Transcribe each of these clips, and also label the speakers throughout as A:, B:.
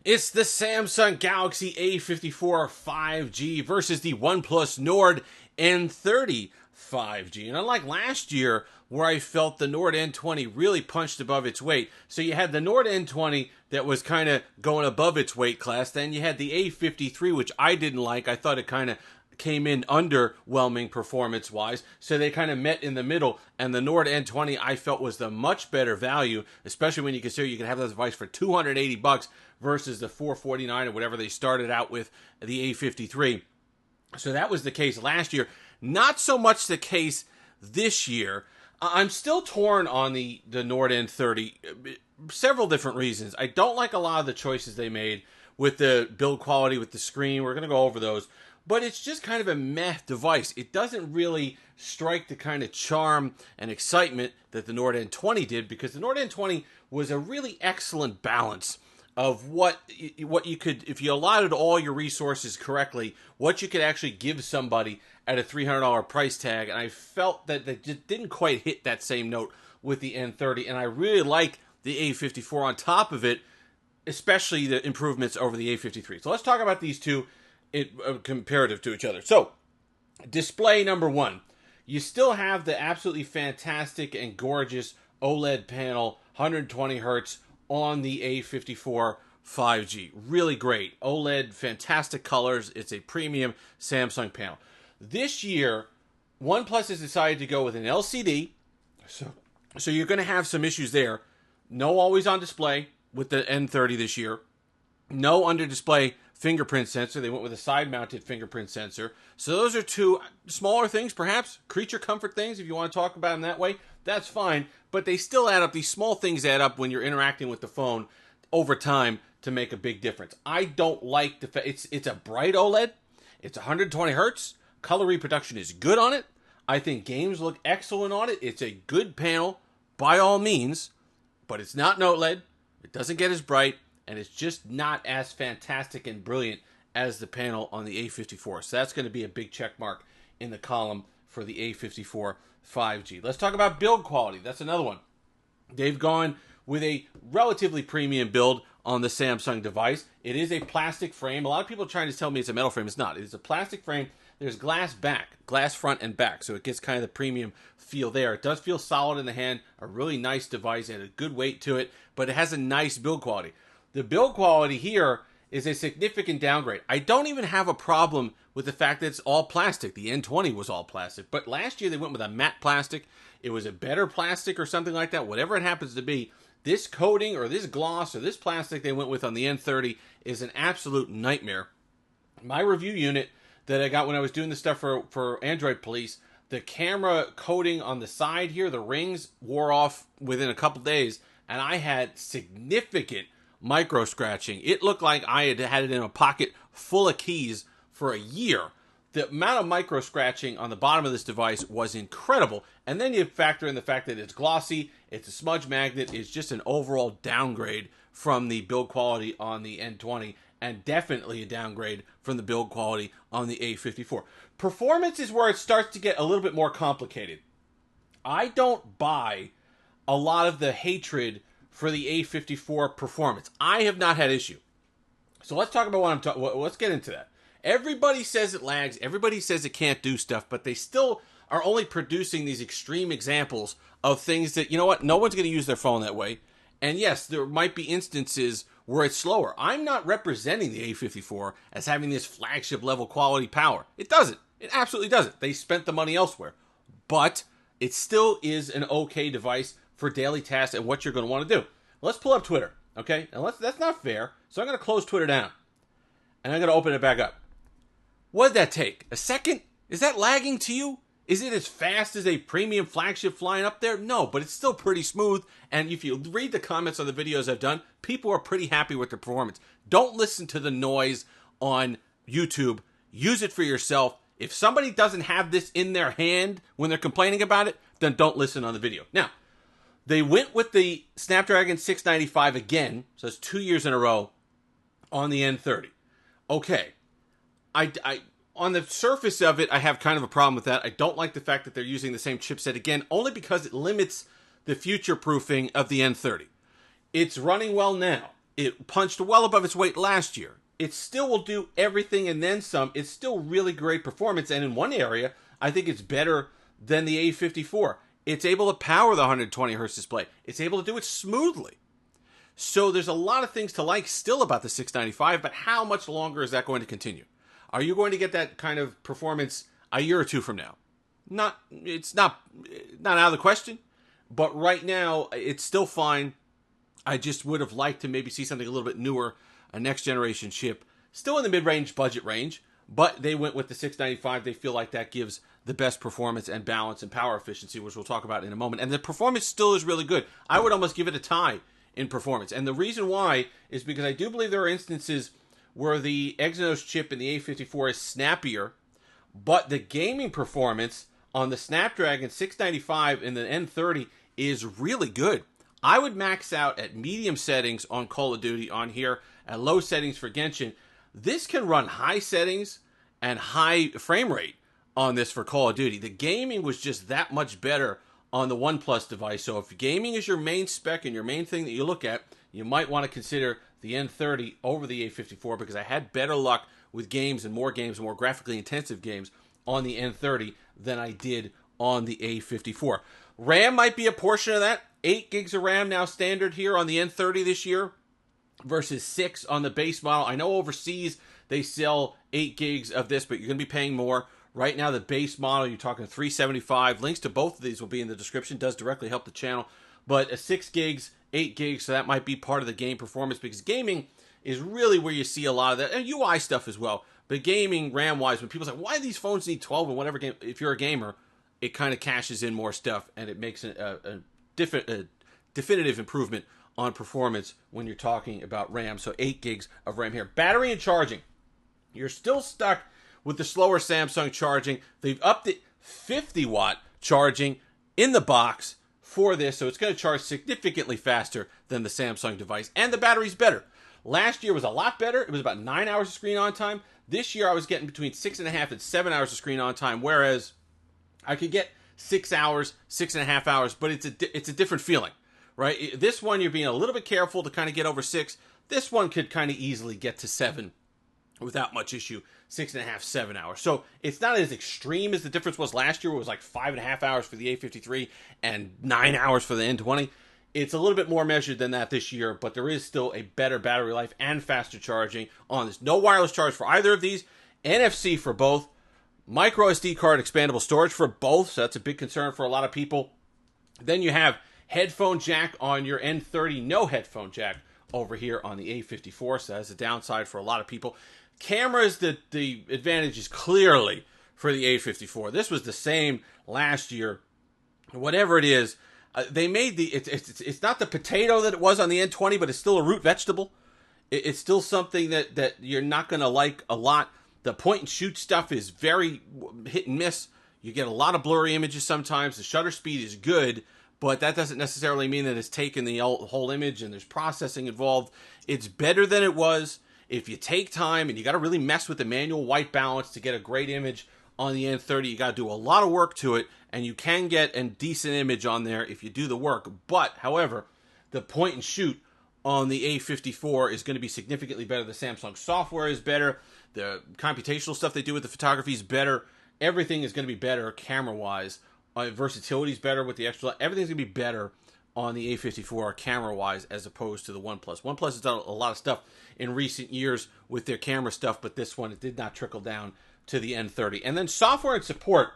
A: It's the Samsung Galaxy A54 5G versus the OnePlus Nord N30 5G. And unlike last year, where I felt the Nord N20 really punched above its weight, so you had the Nord N20 that was kind of going above its weight class, then you had the A53, which I didn't like. I thought it kind of came in underwhelming performance-wise, so they kind of met in the middle, and the Nord N20 I felt was the much better value, especially when you consider you can have that device for $280 versus the $449 or whatever they started out with the A53. So that was the case last year. Not so much the case this year. I'm still torn on the Nord N30. Several different reasons. I don't like a lot of the choices they made with the build quality, with the screen. We're going to go over those. But it's just kind of a meh device. It doesn't really strike the kind of charm and excitement that the Nord N20 did, because the Nord N20 was a really excellent balance of what you could, if you allotted all your resources correctly, what you could actually give somebody at a $300 price tag. And I felt that they just didn't quite hit that same note with the N30. And I really like the A54 on top of it, especially the improvements over the A53. So let's talk about these two comparative to each other. So, display number one. You still have the absolutely fantastic and gorgeous OLED panel, 120 hertz on the A54 5G. Really great. OLED, fantastic colors. It's a premium Samsung panel. This year, OnePlus has decided to go with an LCD. So you're going to have some issues there. No always on display with the N30 this year. No under display fingerprint sensor. They went with a side-mounted fingerprint sensor. So those are two smaller things, perhaps, creature comfort things, if you want to talk about them that way. That's fine, but they still add up. These small things add up when you're interacting with the phone over time to make a big difference. I don't like the it's a bright OLED. It's 120 hertz. Color reproduction is good on it. I think games look excellent on it. It's a good panel by all means, but it's not an OLED. It doesn't get as bright, and it's just not as fantastic and brilliant as the panel on the A54. So that's going to be a big check mark in the column for the A54 5G. Let's talk about build quality. That's another one. They've gone with a relatively premium build on the Samsung device. It is a plastic frame. A lot of people are trying to tell me it's a metal frame. It's not. It is a plastic frame. There's glass front and back, so it gets kind of the premium feel there. It does feel solid in the hand, a really nice device, and a good weight to it, but it has a nice build quality. The build quality here is a significant downgrade. I don't even have a problem with the fact that it's all plastic. The N20 was all plastic, but last year they went with a matte plastic. It was a better plastic or something like that. Whatever it happens to be, this coating or this gloss or this plastic they went with on the N30 is an absolute nightmare. My review unit that I got when I was doing the stuff for Android Police, the camera coating on the side here, the rings, wore off within a couple days, and I had significant micro scratching. It looked like I had it in a pocket full of keys for a year. The amount of micro scratching on the bottom of this device was incredible. And then you factor in the fact that it's glossy, it's a smudge magnet, it's just an overall downgrade from the build quality on the N20, and definitely a downgrade from the build quality on the A54. Performance is where it starts to get a little bit more complicated. I don't buy a lot of the hatred for the A54 performance. I have not had issue. So let's talk about what I'm talking. Let's get into that. Everybody says it lags. Everybody says it can't do stuff, but they still are only producing these extreme examples of things that, you know what, no one's going to use their phone that way. And yes, there might be instances where it's slower. I'm not representing the A54 as having this flagship level quality power. It doesn't. It absolutely doesn't. They spent the money elsewhere. But it still is an okay device for daily tasks and what you're going to want to do. Let's pull up Twitter, okay? And that's not fair. So I'm going to close Twitter down. And I'm going to open it back up. What did that take? A second? Is that lagging to you? Is it as fast as a premium flagship flying up there? No, but it's still pretty smooth. And if you read the comments on the videos I've done, people are pretty happy with the performance. Don't listen to the noise on YouTube. Use it for yourself. If somebody doesn't have this in their hand when they're complaining about it, then don't listen on the video. Now, they went with the Snapdragon 695 again, so it's 2 years in a row on the N30. Okay, I on the surface of it, I have kind of a problem with that. I don't like the fact that they're using the same chipset again, only because it limits the future-proofing of the N30. It's running well now. It punched well above its weight last year. It still will do everything and then some. It's still really great performance. And in one area, I think it's better than the A54. It's able to power the 120 hertz display. It's able to do it smoothly. So there's a lot of things to like still about the 695, but how much longer is that going to continue? Are you going to get that kind of performance a year or two from now? It's not out of the question, but right now it's still fine. I just would have liked to maybe see something a little bit newer, a next generation chip, still in the mid-range budget range, but they went with the 695. They feel like that gives the best performance and balance and power efficiency, which we'll talk about in a moment. And the performance still is really good. I would almost give it a tie in performance. And the reason why is because I do believe there are instances where the Exynos chip in the A54 is snappier, but the gaming performance on the Snapdragon 695 and the N30 is really good. I would max out at medium settings on Call of Duty on here, at low settings for Genshin. This can run high settings and high frame rate on this for Call of Duty. The gaming was just that much better on the OnePlus device. So if gaming is your main spec and your main thing that you look at, you might want to consider the N30 over the A54, because I had better luck with games and more graphically intensive games on the N30 than I did on the A54. RAM might be a portion of that. 8 gigs of RAM now standard here on the N30 this year versus 6 on the base model. I know overseas they sell 8 gigs of this, but you're going to be paying more. Right now, the base model, you're talking $375. Links to both of these will be in the description. Does directly help the channel. But 6 gigs, 8 gigs, so that might be part of the game performance, because gaming is really where you see a lot of that, and UI stuff as well. But gaming, RAM-wise, when people say, why do these phones need 12 and whatever game? If you're a gamer, it kind of cashes in more stuff, and it makes a definitive improvement on performance when you're talking about RAM. So 8 gigs of RAM here. Battery and charging. You're still stuck with the slower Samsung charging. They've upped it 50-watt charging in the box for this, so it's going to charge significantly faster than the Samsung device. And the battery's better. Last year was a lot better. It was about 9 hours of screen on time. This year I was getting between 6.5 and 7 hours of screen on time, whereas I could get 6 hours, 6.5 hours, but it's a different feeling, right? This one you're being a little bit careful to kind of get over 6. This one could kind of easily get to 7 without much issue. 6.5, 7 hours. So it's not as extreme as the difference was last year, where it was like 5.5 hours for the A53 and 9 hours for the N20. It's a little bit more measured than that this year, but there is still a better battery life and faster charging on this. No wireless charge for either of these. NFC for both. Micro SD card expandable storage for both, so that's a big concern for a lot of people. Then you have headphone jack on your N30. No headphone jack over here on the A54, so that's a downside for a lot of people. Cameras, the advantage is clearly for the A54. This was the same last year. Whatever it is, they made it's not the potato that it was on the N20, but it's still a root vegetable. It's still something that you're not going to like a lot. The point and shoot stuff is very hit and miss. You get a lot of blurry images sometimes. The shutter speed is good, but that doesn't necessarily mean that it's taken the whole image and there's processing involved. It's better than it was. If you take time, and you got to really mess with the manual white balance to get a great image on the N30, you got to do a lot of work to it, and you can get a decent image on there if you do the work. But, however, the point and shoot on the A54 is going to be significantly better. The Samsung software is better. The computational stuff they do with the photography is better. Everything is going to be better camera-wise. Versatility is better with the extra. Everything's going to be better on the A54 camera-wise as opposed to the OnePlus. OnePlus has done a lot of stuff in recent years with their camera stuff, but this one, it did not trickle down to the N30. And then software and support,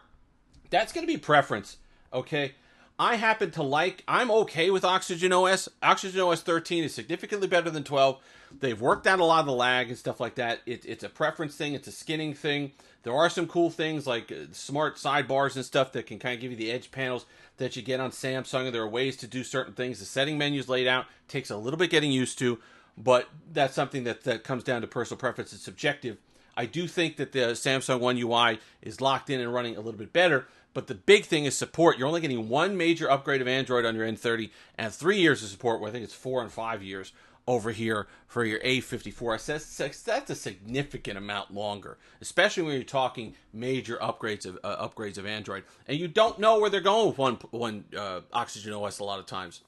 A: that's going to be preference, okay? I'm okay with Oxygen OS. Oxygen OS 13 is significantly better than 12. They've worked out a lot of the lag and stuff like that. It's a preference thing. It's a skinning thing. There are some cool things like smart sidebars and stuff that can kind of give you the edge panels that you get on Samsung. There are ways to do certain things. The setting menu's laid out. Takes a little bit getting used to, but that's something that comes down to personal preference. It's subjective. I do think that the Samsung One UI is locked in and running a little bit better, but the big thing is support. You're only getting one major upgrade of Android on your N30 and 3 years of support, where I think it's 4 and 5 years over here for your A54. That's a significant amount longer, especially when you're talking major upgrades of Android. And you don't know where they're going with one Oxygen OS a lot of times.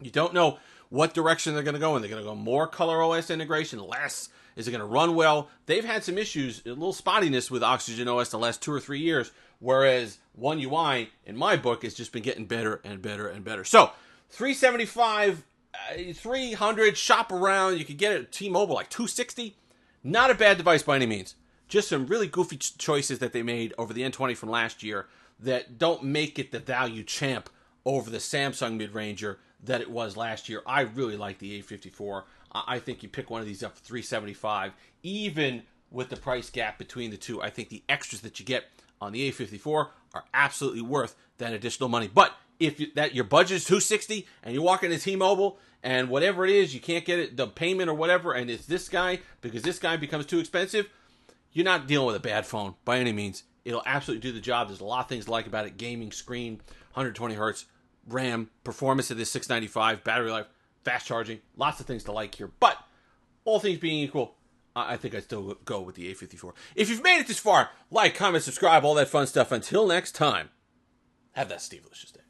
A: You don't know what direction they're going to go in. They're going to go more color OS integration, less. Is it going to run well? They've had some issues, a little spottiness with Oxygen OS the last 2 or 3 years, whereas One UI, in my book, has just been getting better and better and better. So, $375, $300, shop around. You could get it at T-Mobile like $260. Not a bad device by any means. Just some really goofy choices that they made over the N20 from last year that don't make it the value champ over the Samsung mid-ranger that it was last year. I really like the A54. I think you pick one of these up for $375. Even with the price gap between the two, I think the extras that you get on the A54 are absolutely worth that additional money. But if your budget is $260 and you walk into T-Mobile and whatever it is, you can't get it, the payment or whatever, and it's this guy because this guy becomes too expensive, you're not dealing with a bad phone by any means. It'll absolutely do the job. There's a lot of things to like about it. Gaming, screen, 120 hertz, RAM, performance of this 695, battery life, fast charging, lots of things to like here. But all things being equal, I think I'd still go with the A54. If you've made it this far, like, comment, subscribe, all that fun stuff. Until next time, have that Steve-licious day.